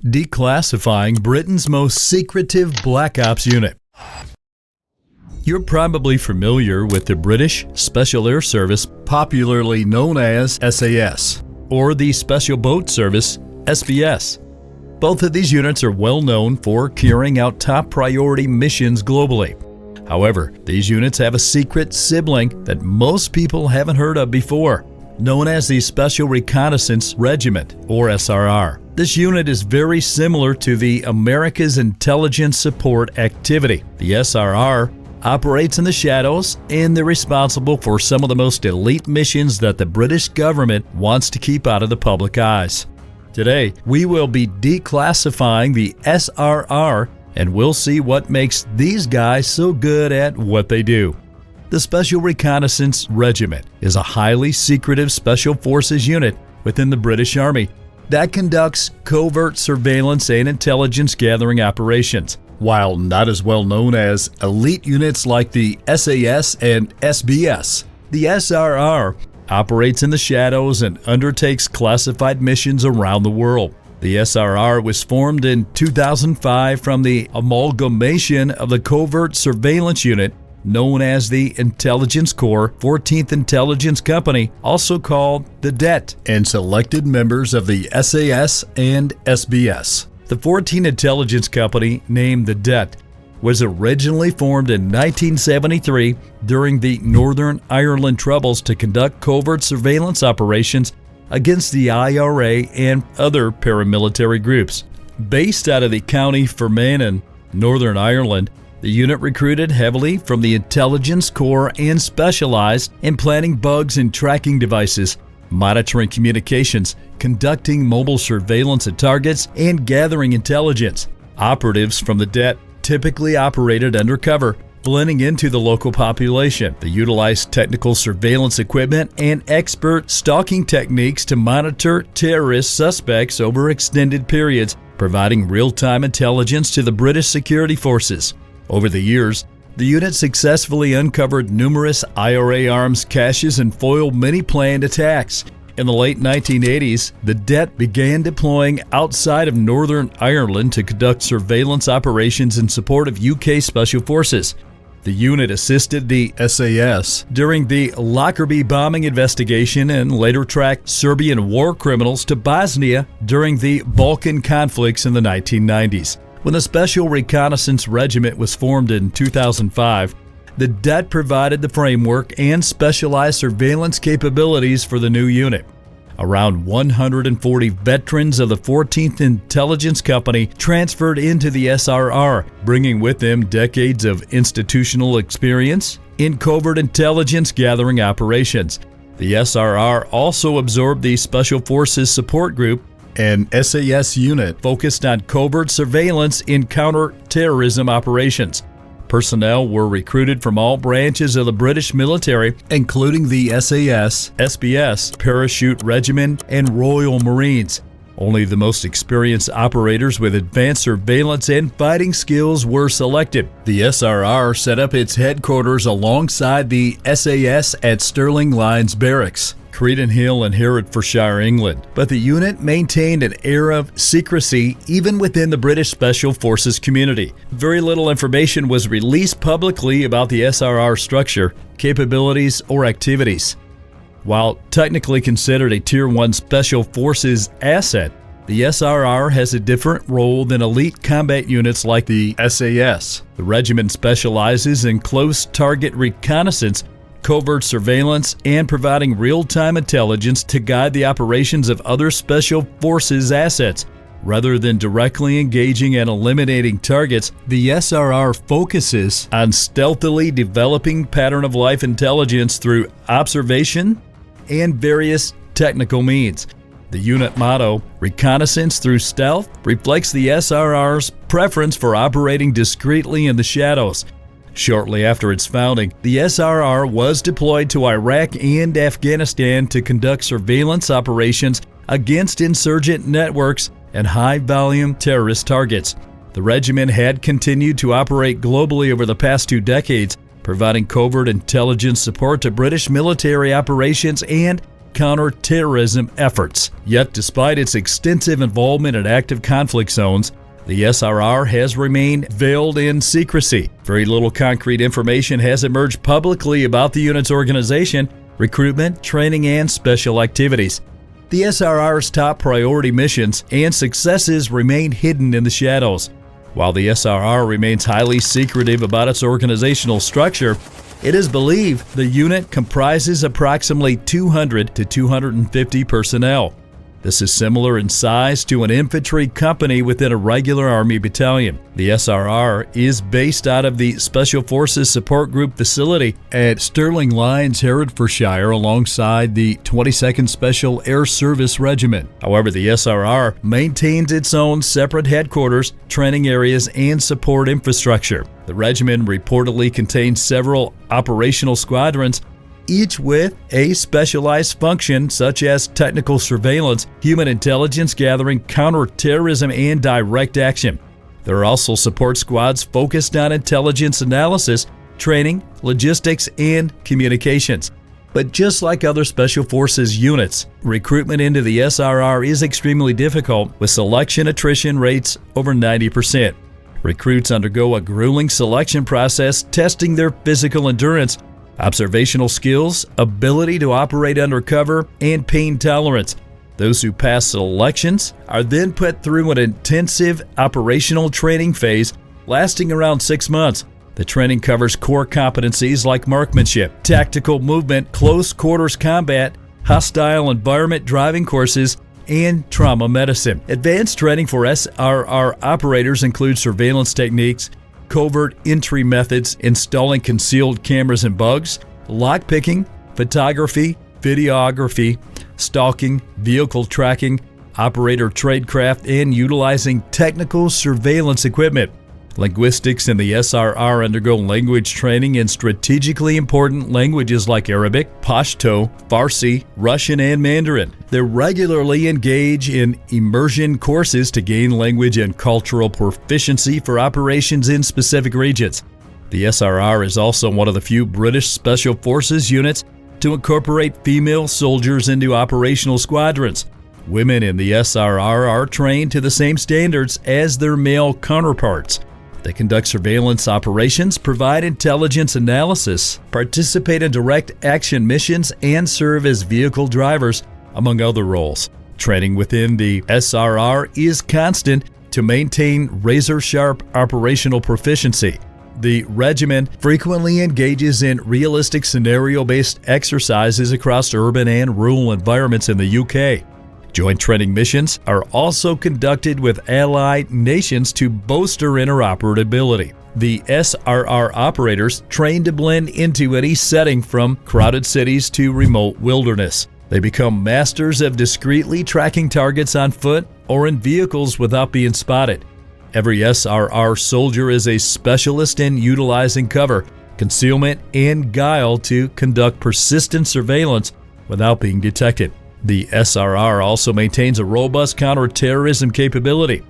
Declassifying Britain's most secretive Black Ops unit. You're probably familiar with the British Special Air Service, popularly known as SAS, or the Special Boat Service, SBS. Both of these units are well known for carrying out top priority missions globally. However, these units have a secret sibling that most people haven't heard of before, known as the Special Reconnaissance Regiment, or SRR. This unit is very similar to the America's Intelligence Support Activity. The SRR operates in the shadows, and they're responsible for some of the most elite missions that the British government wants to keep out of the public eyes. Today, we will be declassifying the SRR, and we'll see what makes these guys so good at what they do. The Special Reconnaissance Regiment is a highly secretive special forces unit within the British Army that conducts covert surveillance and intelligence gathering operations. While not as well known as elite units like the SAS and SBS, the SRR operates in the shadows and undertakes classified missions around the world. The SRR was formed in 2005 from the amalgamation of the Covert Surveillance Unit known as the Intelligence Corps 14th Intelligence Company, also called the DET, and selected members of the SAS and SBS. The 14th Intelligence Company, named the DET, was originally formed in 1973 during the Northern Ireland Troubles to conduct covert surveillance operations against the IRA and other paramilitary groups. Based out of the County Fermanagh, Northern Ireland, the unit recruited heavily from the Intelligence Corps and specialized in planting bugs and tracking devices, monitoring communications, conducting mobile surveillance of targets, and gathering intelligence. Operatives from the DET typically operated undercover, blending into the local population. They utilized technical surveillance equipment and expert stalking techniques to monitor terrorist suspects over extended periods, providing real-time intelligence to the British security forces. Over the years, the unit successfully uncovered numerous IRA arms caches and foiled many planned attacks. In the late 1980s, the DET began deploying outside of Northern Ireland to conduct surveillance operations in support of UK Special Forces. The unit assisted the SAS during the Lockerbie bombing investigation and later tracked Serbian war criminals to Bosnia during the Balkan conflicts in the 1990s. When the Special Reconnaissance Regiment was formed in 2005, the DET provided the framework and specialized surveillance capabilities for the new unit. Around 140 veterans of the 14th Intelligence Company transferred into the SRR, bringing with them decades of institutional experience in covert intelligence gathering operations. The SRR also absorbed the Special Forces Support Group, an SAS unit focused on covert surveillance in counter-terrorism operations. Personnel were recruited from all branches of the British military, including the SAS, SBS, Parachute Regiment, and Royal Marines. Only the most experienced operators with advanced surveillance and fighting skills were selected. The SRR set up its headquarters alongside the SAS at Stirling Lines Barracks, Creedon in Herefordshire, England, but the unit maintained an air of secrecy even within the British Special Forces community. Very little information was released publicly about the SRR structure, capabilities, or activities. While technically considered a Tier 1 Special Forces asset, the SRR has a different role than elite combat units like the SAS. The regiment specializes in close target reconnaissance, covert surveillance, and providing real-time intelligence to guide the operations of other Special Forces assets. Rather than directly engaging and eliminating targets, the SRR focuses on stealthily developing pattern-of-life intelligence through observation and various technical means. The unit motto, Reconnaissance Through Stealth, reflects the SRR's preference for operating discreetly in the shadows. Shortly after its founding, the SRR was deployed to Iraq and Afghanistan to conduct surveillance operations against insurgent networks and high-volume terrorist targets. The regiment had continued to operate globally over the past 2 decades, providing covert intelligence support to British military operations and counterterrorism efforts. Yet, despite its extensive involvement in active conflict zones, the SRR has remained veiled in secrecy. Very little concrete information has emerged publicly about the unit's organization, recruitment, training, and special activities. The SRR's top priority missions and successes remain hidden in the shadows. While the SRR remains highly secretive about its organizational structure, it is believed the unit comprises approximately 200 to 250 personnel. This is similar in size to an infantry company within a regular Army battalion. The SRR is based out of the Special Forces Support Group facility at Stirling Lines, Herefordshire, alongside the 22nd Special Air Service Regiment. However, the SRR maintains its own separate headquarters, training areas, and support infrastructure. The regiment reportedly contains several operational squadrons, each with a specialized function such as technical surveillance, human intelligence gathering, counterterrorism, and direct action. There are also support squads focused on intelligence analysis, training, logistics, and communications. But just like other Special Forces units, recruitment into the SRR is extremely difficult, with selection attrition rates over 90%. Recruits undergo a grueling selection process, testing their physical endurance, observational skills, ability to operate undercover, and pain tolerance. Those who pass selections are then put through an intensive operational training phase lasting around 6 months. The training covers core competencies like marksmanship, tactical movement, close quarters combat, hostile environment driving courses, and trauma medicine. Advanced training for SRR operators includes surveillance techniques, covert entry methods, installing concealed cameras and bugs, lockpicking, photography, videography, stalking, vehicle tracking, operator tradecraft, and utilizing technical surveillance equipment. Linguistics in the SRR undergo language training in strategically important languages like Arabic, Pashto, Farsi, Russian, and Mandarin. They regularly engage in immersion courses to gain language and cultural proficiency for operations in specific regions. The SRR is also one of the few British Special Forces units to incorporate female soldiers into operational squadrons. Women in the SRR are trained to the same standards as their male counterparts. They conduct surveillance operations, provide intelligence analysis, participate in direct action missions, and serve as vehicle drivers, among other roles. Training within the SRR is constant to maintain razor-sharp operational proficiency. The regiment frequently engages in realistic scenario-based exercises across urban and rural environments in the UK. Joint training missions are also conducted with allied nations to bolster interoperability. The SRR operators train to blend into any setting from crowded cities to remote wilderness. They become masters of discreetly tracking targets on foot or in vehicles without being spotted. Every SRR soldier is a specialist in utilizing cover, concealment, and guile to conduct persistent surveillance without being detected. The SRR also maintains a robust counterterrorism capability.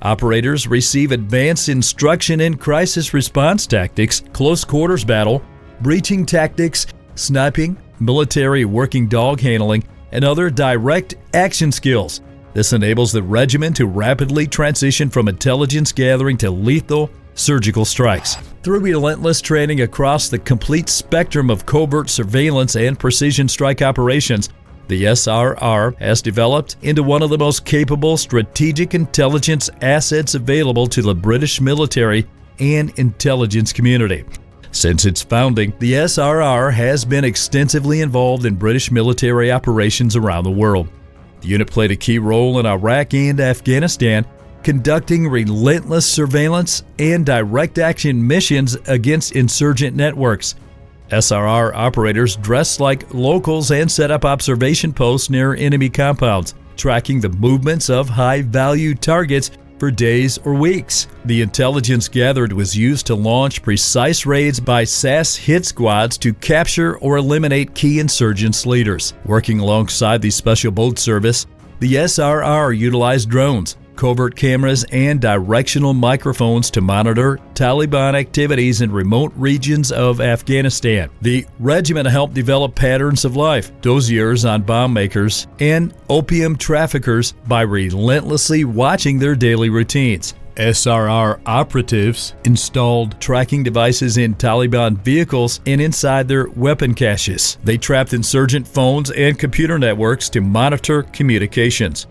Operators receive advanced instruction in crisis response tactics, close quarters battle, breaching tactics, sniping, military working dog handling, and other direct action skills. This enables the regiment to rapidly transition from intelligence gathering to lethal surgical strikes. Through relentless training across the complete spectrum of covert surveillance and precision strike operations, the SRR has developed into one of the most capable strategic intelligence assets available to the British military and intelligence community. Since its founding, the SRR has been extensively involved in British military operations around the world. The unit played a key role in Iraq and Afghanistan, conducting relentless surveillance and direct action missions against insurgent networks. SRR operators dress like locals and set up observation posts near enemy compounds, tracking the movements of high-value targets for days or weeks. The intelligence gathered was used to launch precise raids by SAS hit squads to capture or eliminate key insurgents leaders. Working alongside the Special Boat Service, the SRR utilized drones, covert cameras and directional microphones to monitor Taliban activities in remote regions of Afghanistan. The regiment helped develop patterns of life, dossiers on bomb makers and opium traffickers by relentlessly watching their daily routines. SRR operatives installed tracking devices in Taliban vehicles and inside their weapon caches. They trapped insurgent phones and computer networks to monitor communications.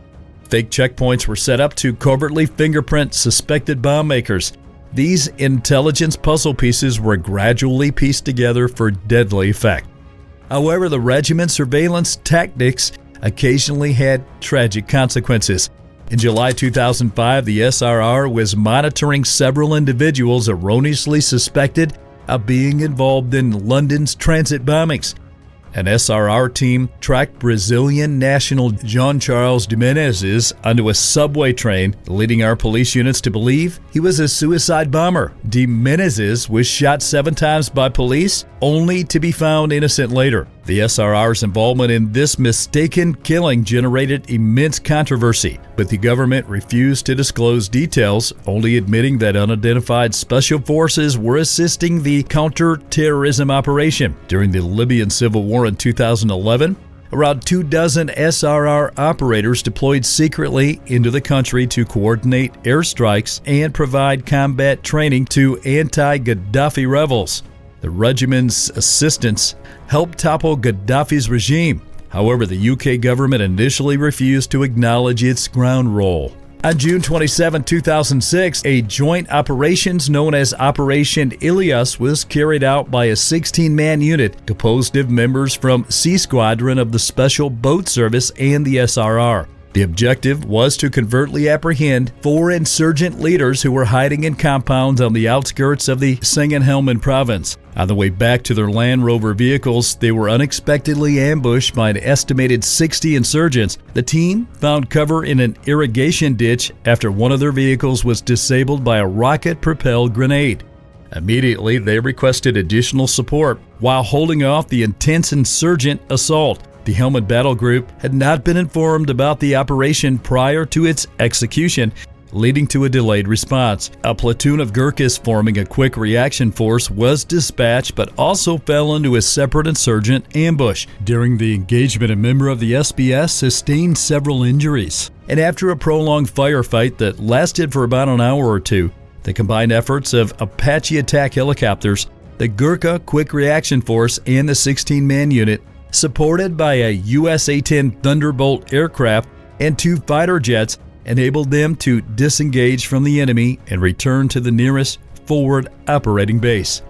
Fake checkpoints were set up to covertly fingerprint suspected bomb makers. These intelligence puzzle pieces were gradually pieced together for deadly effect. However, the regiment's surveillance tactics occasionally had tragic consequences. In July 2005, the SRR was monitoring several individuals erroneously suspected of being involved in London's transit bombings. An SRR team tracked Brazilian national Jean Charles de Menezes onto a subway train, leading our police units to believe he was a suicide bomber. De Menezes was shot 7 times by police, only to be found innocent later. The SRR's involvement in this mistaken killing generated immense controversy, but the government refused to disclose details, only admitting that unidentified special forces were assisting the counter-terrorism operation. During the Libyan civil war in 2011, around 24 SRR operators deployed secretly into the country to coordinate airstrikes and provide combat training to anti-Gaddafi rebels. The regiment's assistance helped topple Gaddafi's regime. However, the UK government initially refused to acknowledge its ground role. On June 27, 2006, a joint operations known as Operation Ilias was carried out by a 16-man unit composed of members from C Squadron of the Special Boat Service and the SRR. The objective was to covertly apprehend 4 insurgent leaders who were hiding in compounds on the outskirts of the Sangin province. On the way back to their Land Rover vehicles, they were unexpectedly ambushed by an estimated 60 insurgents. The team found cover in an irrigation ditch after one of their vehicles was disabled by a rocket-propelled grenade. Immediately, they requested additional support while holding off the intense insurgent assault. The Helmand Battle Group had not been informed about the operation prior to its execution, leading to a delayed response. A platoon of Gurkhas forming a quick reaction force was dispatched but also fell into a separate insurgent ambush. During the engagement, a member of the SBS sustained several injuries. And after a prolonged firefight that lasted for about an hour or two, the combined efforts of Apache attack helicopters, the Gurkha Quick Reaction Force, and the 16-man unit, supported by a US A-10 Thunderbolt aircraft and 2 fighter jets, enabled them to disengage from the enemy and return to the nearest forward operating base.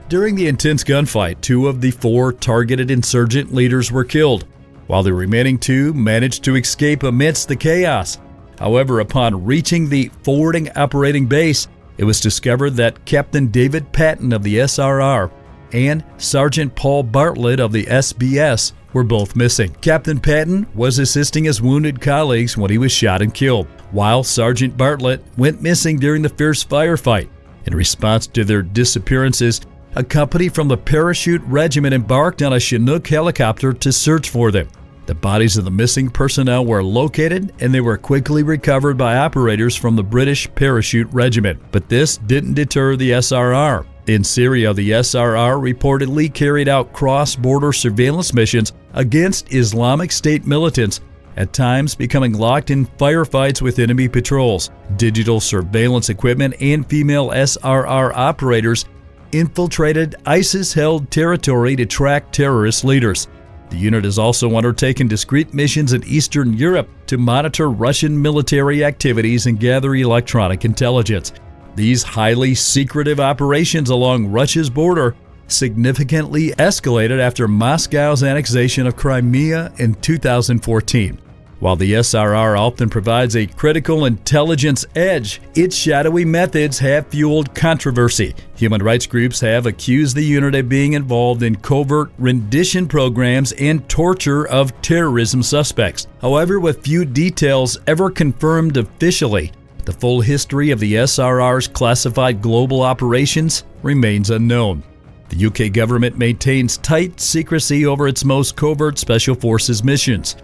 During the intense gunfight, 2 of the 4 targeted insurgent leaders were killed, while the remaining 2 managed to escape amidst the chaos. However, upon reaching the forwarding operating base, it was discovered that Captain David Patton of the SRR and Sergeant Paul Bartlett of the SBS were both missing. Captain Patton was assisting his wounded colleagues when he was shot and killed, while Sergeant Bartlett went missing during the fierce firefight. In response to their disappearances, a company from the Parachute Regiment embarked on a Chinook helicopter to search for them. The bodies of the missing personnel were located and they were quickly recovered by operators from the British Parachute Regiment. But this didn't deter the SRR. In Syria, the SRR reportedly carried out cross-border surveillance missions against Islamic State militants, at times becoming locked in firefights with enemy patrols. Digital surveillance equipment and female SRR operators infiltrated ISIS-held territory to track terrorist leaders. The unit has also undertaken discrete missions in Eastern Europe to monitor Russian military activities and gather electronic intelligence. These highly secretive operations along Russia's border significantly escalated after Moscow's annexation of Crimea in 2014. While the SRR often provides a critical intelligence edge, its shadowy methods have fueled controversy. Human rights groups have accused the unit of being involved in covert rendition programs and torture of terrorism suspects. However, with few details ever confirmed officially, the full history of the SRR's classified global operations remains unknown. The UK government maintains tight secrecy over its most covert special forces missions.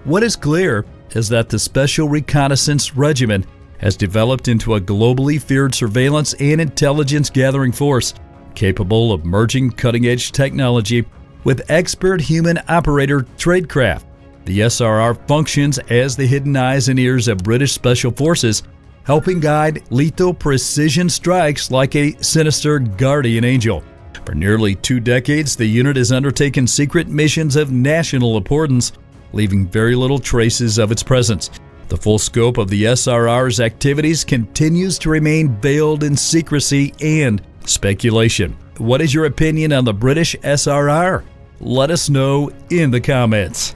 What is clear is that the Special Reconnaissance Regiment has developed into a globally feared surveillance and intelligence gathering force capable of merging cutting-edge technology with expert human operator tradecraft. The SRR functions as the hidden eyes and ears of British Special Forces, helping guide lethal precision strikes like a sinister guardian angel. For nearly 2 decades, the unit has undertaken secret missions of national importance, leaving very little traces of its presence. The full scope of the SRR's activities continues to remain veiled in secrecy and speculation. What is your opinion on the British SRR? Let us know in the comments.